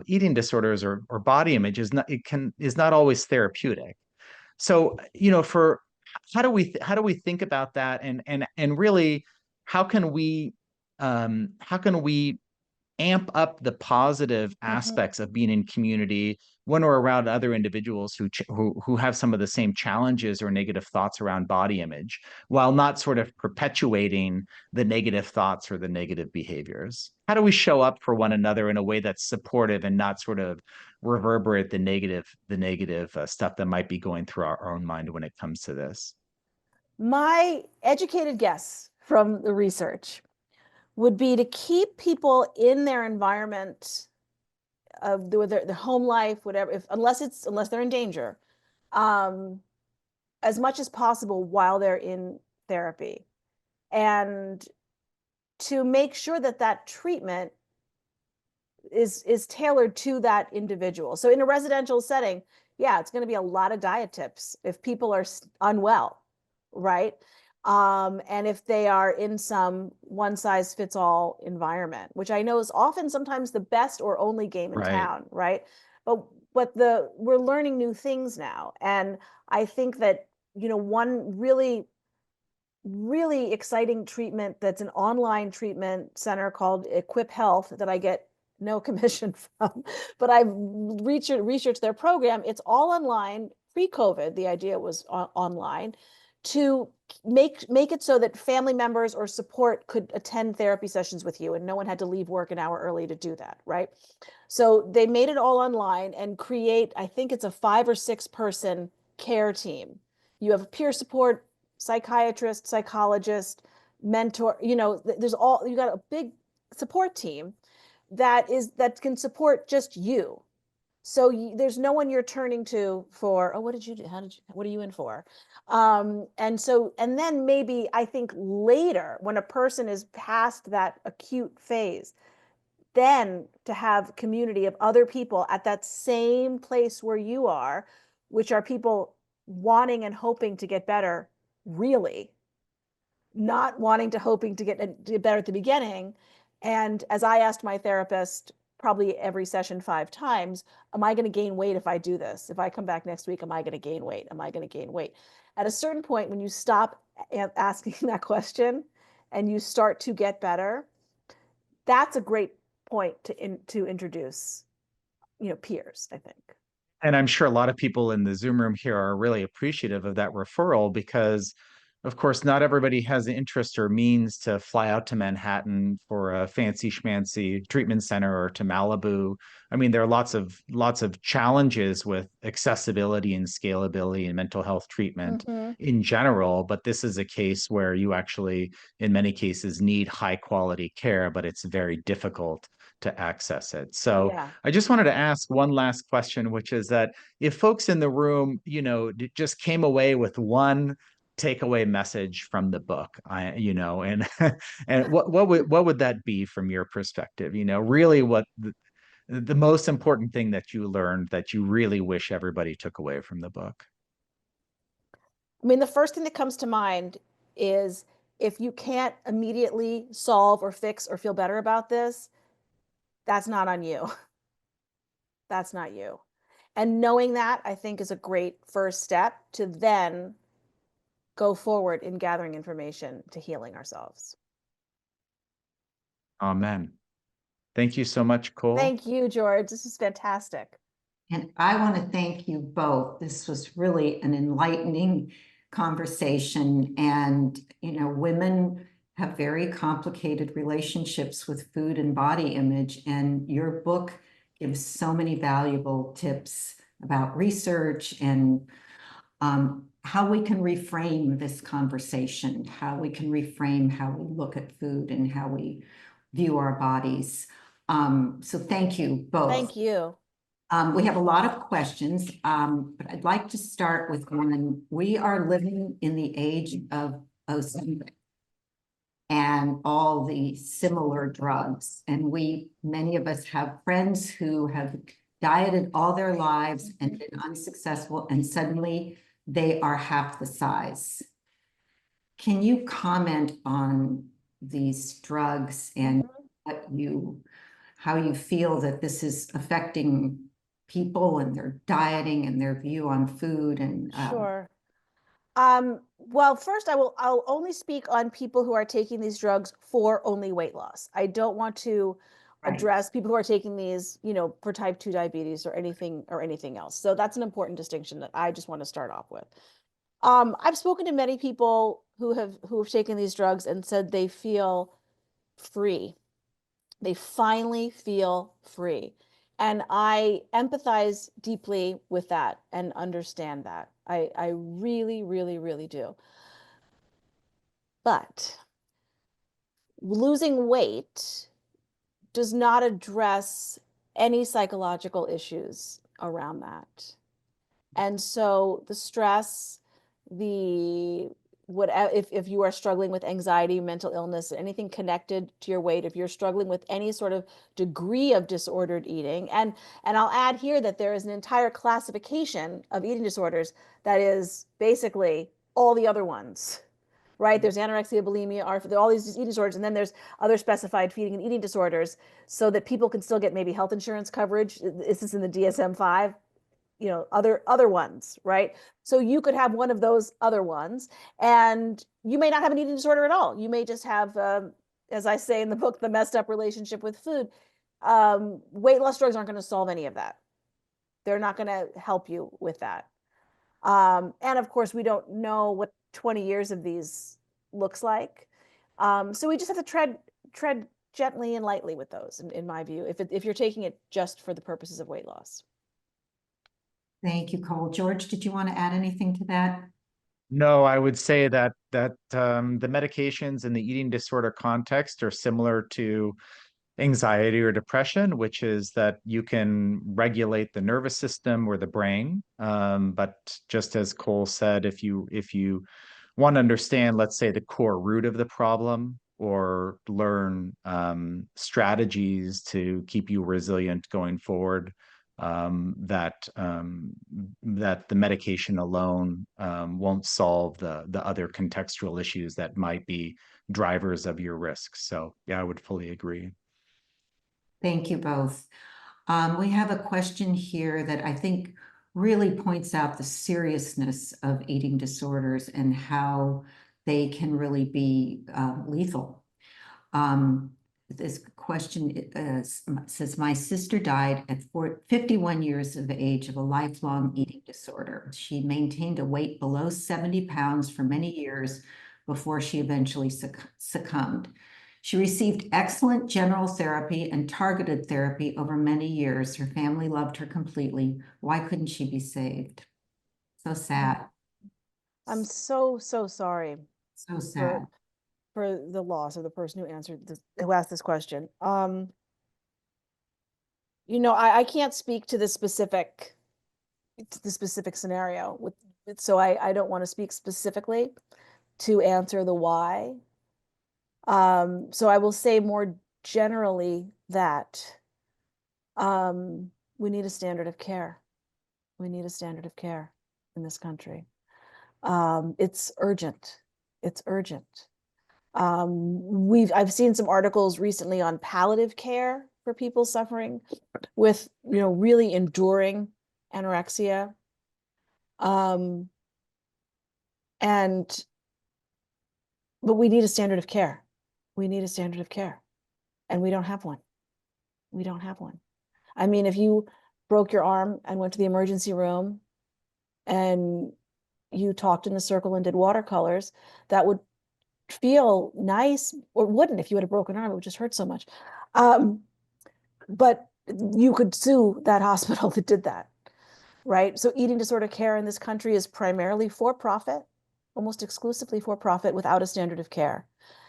eating disorders or body image is not always therapeutic. So, you know, for how do we think about that, and really how can we amp up the positive aspects of being in community when we're around other individuals who have some of the same challenges or negative thoughts around body image, while not sort of perpetuating the negative thoughts or the negative behaviors? How do we show up for one another in a way that's supportive and not sort of reverberate the negative stuff that might be going through our own mind when it comes to this? My educated guess from the research would be to keep people in their environment of their home life, whatever, unless they're in danger, as much as possible while they're in therapy, and to make sure that that treatment is tailored to that individual. So in a residential setting, yeah, it's going to be a lot of diet tips if people are unwell, right? And if they are in some one size fits all environment, which I know is often sometimes the best or only game in Right. town, right? But we're learning new things now. And I think that, one really exciting treatment that's an online treatment center called Equip Health that I get no commission from, but I've researched their program. It's all online. Pre-COVID, the idea was online to make it so that family members or support could attend therapy sessions with you, and no one had to leave work an hour early to do that, right? So they made it all online and create, I think it's a 5 or 6 person care team. You have peer support, psychiatrist, psychologist, mentor, there's you got a big support team that can support just you. So there's no one you're turning to for, oh, what did you do? What are you in for? And then maybe I think later when a person is past that acute phase, then to have community of other people at that same place where you are, which are people wanting and hoping to get better, really, not wanting to hoping to get better at the beginning. And as I asked my therapist probably every session 5 times, am I going to gain weight if I do this? If I come back next week, am I going to gain weight? Am I going to gain weight? At a certain point, when you stop asking that question and you start to get better, that's a great point to introduce, peers, I think. And I'm sure a lot of people in the Zoom room here are really appreciative of that referral because, of course, not everybody has the interest or means to fly out to Manhattan for a fancy schmancy treatment center or to Malibu. I mean, there are lots of challenges with accessibility and scalability and mental health treatment in general, but this is a case where you actually, in many cases, need high quality care, but it's very difficult to access it. So Yeah. I just wanted to ask one last question, which is that if folks in the room, just came away with one takeaway message from the book, and and what would that be from your perspective? Really what the most important thing that you learned that you really wish everybody took away from the book? I mean, the first thing that comes to mind is if you can't immediately solve or fix or feel better about this, that's not on you. That's not you. And knowing that, I think, is a great first step to then go forward in gathering information to healing ourselves. Amen. Thank you so much, Cole. Thank you, George. This is fantastic. And I want to thank you both. This was really an enlightening conversation. And, women have very complicated relationships with food and body image. And your book gives so many valuable tips about research and how we can reframe this conversation, how we can reframe how we look at food and how we view our bodies. So thank you both. Thank you. We have a lot of questions, but I'd like to start with one. We are living in the age of Ozempic and all the similar drugs. And many of us have friends who have dieted all their lives and been unsuccessful, and suddenly they are half the size. Can you comment on these drugs and how you feel that this is affecting people and their dieting and their view on food? And Sure. Well, first I'll only speak on people who are taking these drugs for only weight loss. I don't want to address people who are taking these, for type 2 diabetes or anything else. So that's an important distinction that I just want to start off with. I've spoken to many people who have taken these drugs and said they feel free. They finally feel free. And I empathize deeply with that and understand that. I really, really, really do. But losing weight does not address any psychological issues around that. And so the stress, the if you are struggling with anxiety, mental illness, anything connected to your weight, if you're struggling with any sort of degree of disordered eating, and I'll add here that there is an entire classification of eating disorders that is basically all the other ones, right? There's anorexia, bulimia, all these eating disorders, and then there's other specified feeding and eating disorders, so that people can still get maybe health insurance coverage. This is in the DSM-5, other ones, right? So you could have one of those other ones, and you may not have an eating disorder at all. You may just have, as I say in the book, the messed up relationship with food. Weight loss drugs aren't going to solve any of that. They're not going to help you with that. And of course, we don't know what 20 years of these looks like. So we just have to tread gently and lightly with those, in my view, if you're taking it just for the purposes of weight loss. Thank you, Cole. George, did you want to add anything to that? No, I would say that the medications in the eating disorder context are similar to anxiety or depression, which is that you can regulate the nervous system or the brain. But just as Cole said, if you want to understand, let's say, the core root of the problem, or learn strategies to keep you resilient going forward, that the medication alone won't solve the other contextual issues that might be drivers of your risks. So yeah, I would fully agree. Thank you both. We have a question here that I think really points out the seriousness of eating disorders and how they can really be lethal. This question says, my sister died at 51 years of age of a lifelong eating disorder. She maintained a weight below 70 pounds for many years before she eventually succumbed. She received excellent general therapy and targeted therapy over many years. Her family loved her completely. Why couldn't she be saved? So sad. I'm so sorry So sad. for the loss of the person who asked this question. I can't speak to the specific scenario so I don't want to speak specifically to answer the why. So I will say more generally that we need a standard of care. We need a standard of care in this country. It's urgent. It's urgent. I've seen some articles recently on palliative care for people suffering with, really enduring anorexia. But we need a standard of care. We need a standard of care. And we don't have one. We don't have one. I mean, if you broke your arm and went to the emergency room and you talked in a circle and did watercolors, that would feel nice, or wouldn't if you had a broken arm. It would just hurt so much. But you could sue that hospital that did that, right? So eating disorder care in this country is primarily for profit, almost exclusively for profit, without a standard of care.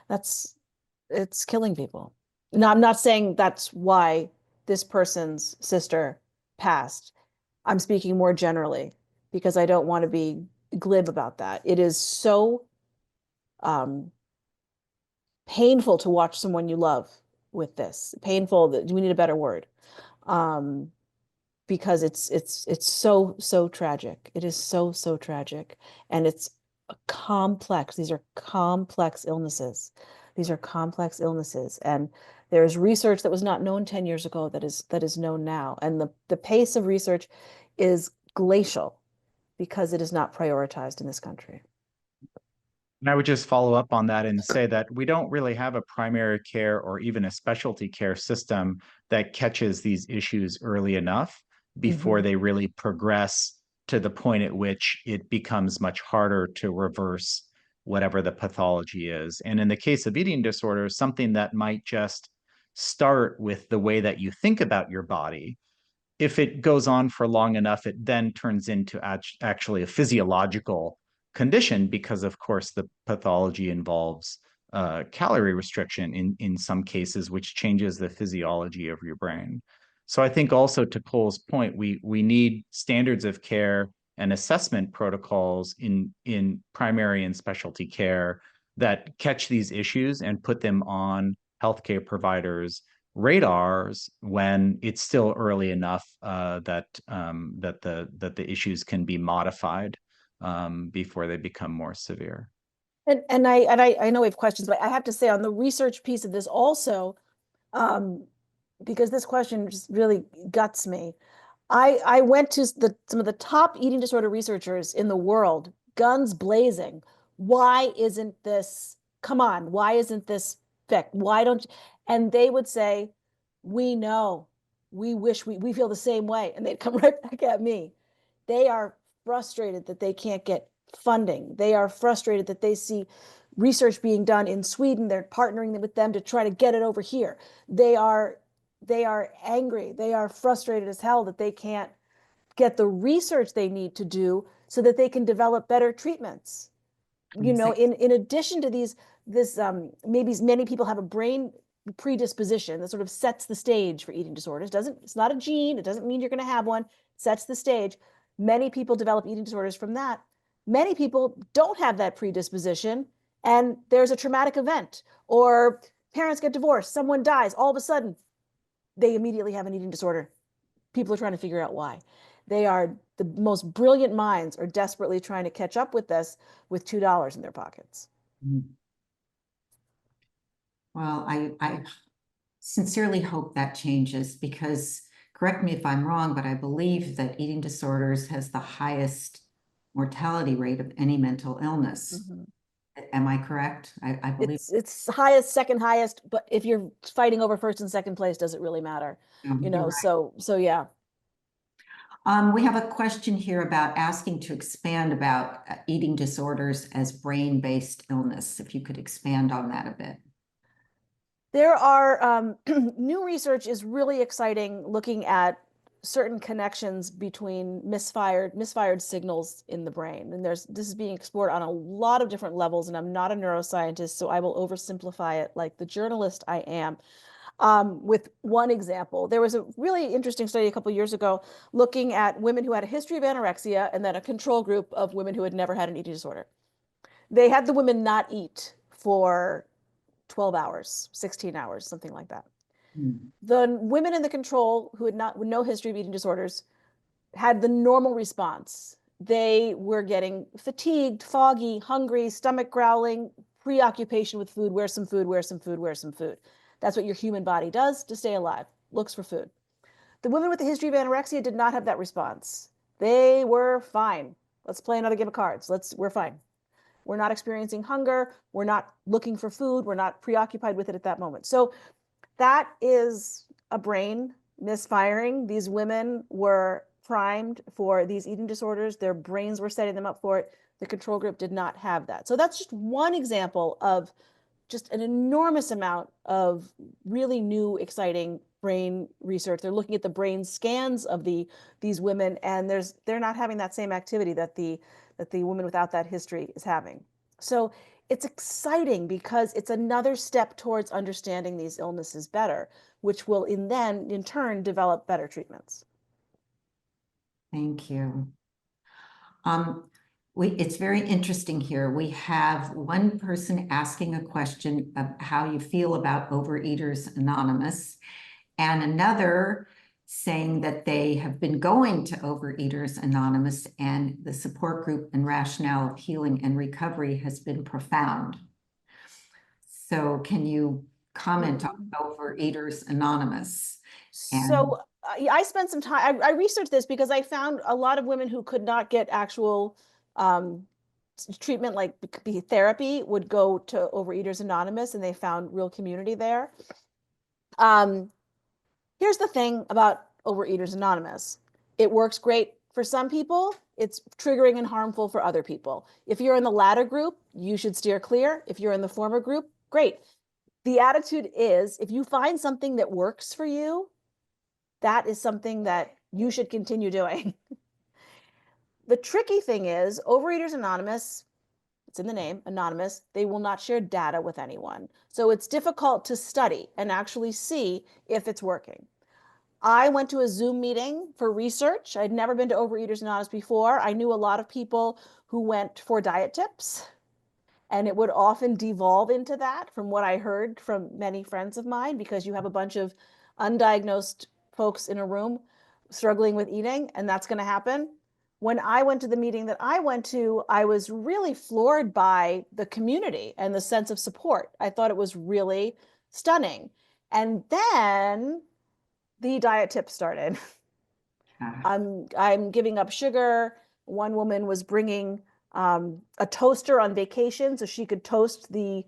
It's killing people. Now, I'm not saying that's why this person's sister passed. I'm speaking more generally because I don't want to be glib about that. It is so painful to watch someone you love with this. Painful, that we need a better word, because it's so tragic. It is so tragic, and it's complex. These are complex illnesses. These are complex illnesses, and there's research that was not known 10 years ago that is known now, and the pace of research is glacial because it is not prioritized in this country. And I would just follow up on that and say that we don't really have a primary care or even a specialty care system that catches these issues early enough before they really progress to the point at which it becomes much harder to reverse whatever the pathology is. And in the case of eating disorders, something that might just start with the way that you think about your body, if it goes on for long enough, it then turns into actually a physiological condition, because of course the pathology involves calorie restriction in some cases, which changes the physiology of your brain. So I think also, to Cole's point, we need standards of care and assessment protocols in primary and specialty care that catch these issues and put them on healthcare providers' radars when it's still early enough that the issues can be modified before they become more severe. And I know we have questions, but I have to say on the research piece of this also, because this question just really guts me. I went to some of the top eating disorder researchers in the world, guns blazing. Why isn't this, come on, why isn't this fixed? Why don't you? And they would say, we know, we wish we feel the same way. And they'd come right back at me. They are frustrated that they can't get funding. They are frustrated that they see research being done in Sweden. They're partnering with them to try to get it over here. They are angry. They are frustrated as hell that they can't get the research they need to do so that they can develop better treatments. You know, in addition to maybe many people have a brain predisposition that sort of sets the stage for eating disorders. It's not a gene. It doesn't mean you're going to have one. It sets the stage. Many people develop eating disorders from that. Many people don't have that predisposition, and there's a traumatic event, or parents get divorced, someone dies, all of a sudden they immediately have an eating disorder. People are trying to figure out why. The most brilliant minds are desperately trying to catch up with this with $2 in their pockets. Well, I sincerely hope that changes, because, correct me if I'm wrong, but I believe that eating disorders has the highest mortality rate of any mental illness. Mm-hmm. Am I correct? I believe it's highest, second highest, but if you're fighting over first and second place, does it really matter? You know, right. so yeah. We have a question here about asking to expand about eating disorders as brain-based illness. If you could expand on that a bit. There are new research is really exciting, looking at certain connections between misfired signals in the brain. And this is being explored on a lot of different levels, and I'm not a neuroscientist, so I will oversimplify it like the journalist I am. With one example, there was a really interesting study a couple of years ago looking at women who had a history of anorexia and then a control group of women who had never had an eating disorder. They had the women not eat for 12 hours, 16 hours, something like that. The women in the control who had no history of eating disorders had the normal response. They were getting fatigued, foggy, hungry, stomach growling, preoccupation with food, where's some food, where's some food, where's some food. That's what your human body does to stay alive, looks for food. The women with the history of anorexia did not have that response. They were fine. Let's play another game of cards. We're fine. We're not experiencing hunger. We're not looking for food. We're not preoccupied with it at that moment. So that is a brain misfiring. These women were primed for these eating disorders. Their brains were setting them up for it. The control group did not have that. So that's just one example of just an enormous amount of really new, exciting brain research. They're looking at the brain scans of these women, and they're not having that same activity that the woman without that history is having. So it's exciting because it's another step towards understanding these illnesses better, which will in turn develop better treatments. Thank you. It's very interesting here. We have one person asking a question of how you feel about Overeaters Anonymous, and another saying that they have been going to Overeaters Anonymous and the support group and rationale of healing and recovery has been profound. So can you comment on Overeaters Anonymous? So I spent some time, I researched this because I found a lot of women who could not get actual treatment, like therapy, would go to Overeaters Anonymous, and they found real community there. Here's the thing about Overeaters Anonymous. It works great for some people. It's triggering and harmful for other people. If you're in the latter group, you should steer clear. If you're in the former group, great. The attitude is, if you find something that works for you, that is something that you should continue doing. The tricky thing is, Overeaters Anonymous, it's in the name, anonymous, they will not share data with anyone. So it's difficult to study and actually see if it's working. I went to a Zoom meeting for research. I'd never been to Overeaters Anonymous before. I knew a lot of people who went for diet tips, and it would often devolve into that from what I heard from many friends of mine, because you have a bunch of undiagnosed folks in a room struggling with eating, and that's going to happen. When I went to the meeting that I went to, I was really floored by the community and the sense of support. I thought it was really stunning. And then the diet tips started. I'm giving up sugar. One woman was bringing a toaster on vacation so she could toast the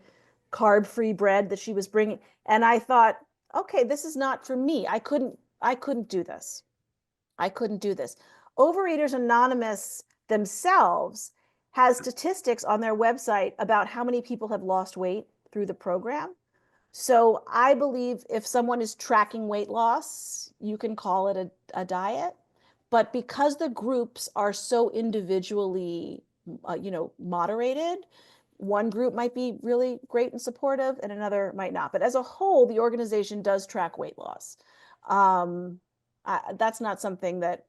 carb-free bread that she was bringing. And I thought, okay, this is not for me. I couldn't do this. I couldn't do this. Overeaters Anonymous themselves has statistics on their website about how many people have lost weight through the program. So I believe if someone is tracking weight loss, you can call it a diet. But because the groups are so individually, moderated, one group might be really great and supportive and another might not. But as a whole, the organization does track weight loss. That's not something that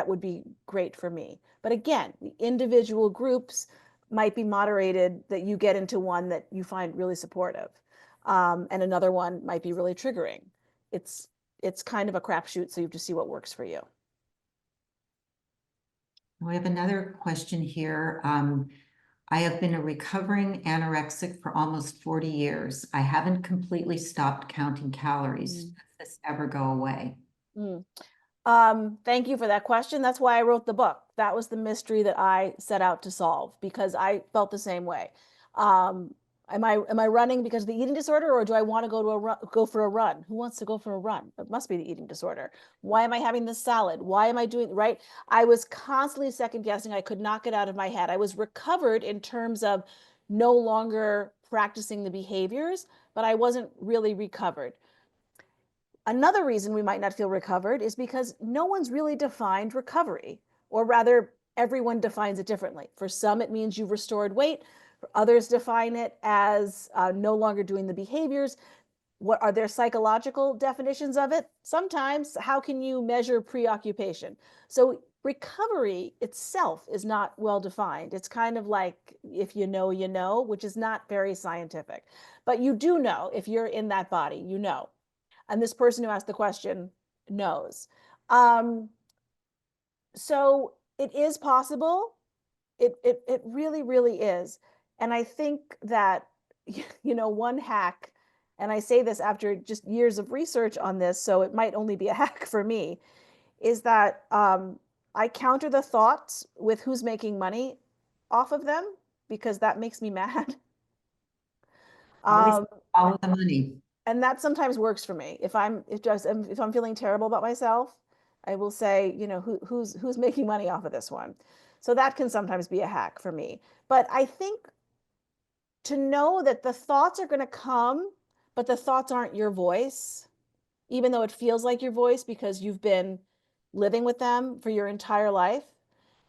would be great for me. But again, the individual groups might be moderated, that you get into one that you find really supportive. And another one might be really triggering. It's kind of a crapshoot, so you have to see what works for you. We have another question here. I have been a recovering anorexic for almost 40 years. I haven't completely stopped counting calories. Does this ever go away? Thank you for that question. That's why I wrote the book. That was the mystery that I set out to solve, because I felt the same way. Am I running because of the eating disorder, or do I want to go for a run? Who wants to go for a run? It must be the eating disorder. Why am I having this salad? Why am I doing right? I was constantly second guessing. I could not get out of my head. I was recovered in terms of no longer practicing the behaviors, but I wasn't really recovered. Another reason we might not feel recovered is because no one's really defined recovery, or rather, everyone defines it differently. For some, it means you've restored weight. For others, define it as no longer doing the behaviors. What are there psychological definitions of it? Sometimes. How can you measure preoccupation? So recovery itself is not well defined. It's kind of like, if you know, you know, which is not very scientific. But you do know if you're in that body, you know. And this person who asked the question knows. So it is possible. It really, really is. And I think that, one hack, and I say this after just years of research on this, so it might only be a hack for me, is that I counter the thoughts with who's making money off of them, because that makes me mad. Always follow the money. And that sometimes works for me. If I'm feeling terrible about myself, I will say, who's making money off of this one. So that can sometimes be a hack for me. But I think to know that the thoughts are going to come, but the thoughts aren't your voice, even though it feels like your voice because you've been living with them for your entire life.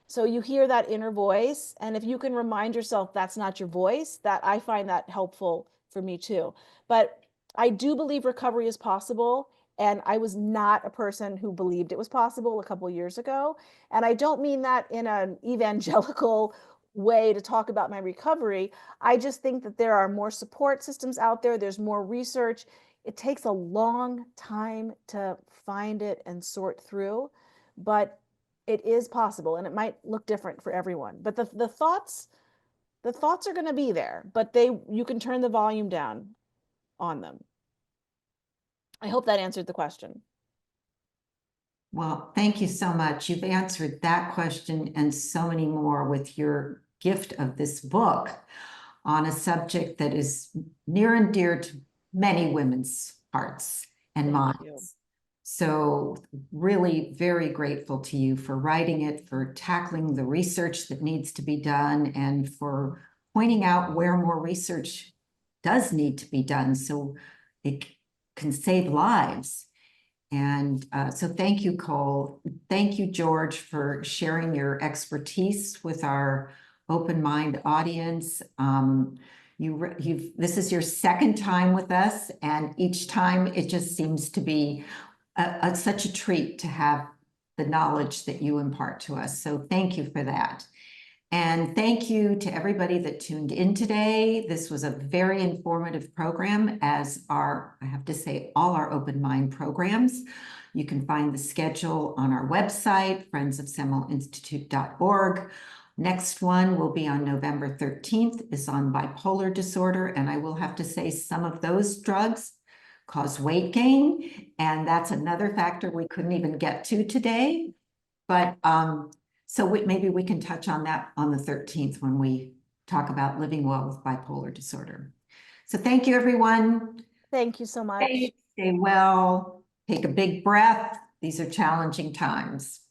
So you hear that inner voice, and if you can remind yourself that's not your voice, that I find that helpful for me too. But I do believe recovery is possible, and I was not a person who believed it was possible a couple of years ago. And I don't mean that in an evangelical way to talk about my recovery. I just think that there are more support systems out there. There's more research. It takes a long time to find it and sort through, but it is possible, and it might look different for everyone. But the thoughts are going to be there, but you can turn the volume down on them. I hope that answered the question. Well, thank you so much. You've answered that question and so many more with your gift of this book on a subject that is near and dear to many women's hearts and minds. So really very grateful to you for writing it, for tackling the research that needs to be done, and for pointing out where more research does need to be done so it can save lives. And so thank you, Cole. Thank you, George, for sharing your expertise with our open mind audience. This is your second time with us, and each time it just seems to be such a treat to have the knowledge that you impart to us. So thank you for that. And thank you to everybody that tuned in today. This was a very informative program, as are, I have to say, all our Open Mind programs. You can find the schedule on our website, friendsofseminalinstitute.org. Next one will be on November 13th, is on bipolar disorder. And I will have to say some of those drugs cause weight gain. And that's another factor we couldn't even get to today. But so maybe we can touch on that on the 13th when we talk about living well with bipolar disorder. So thank you, everyone. Thank you so much. Stay well, take a big breath. These are challenging times.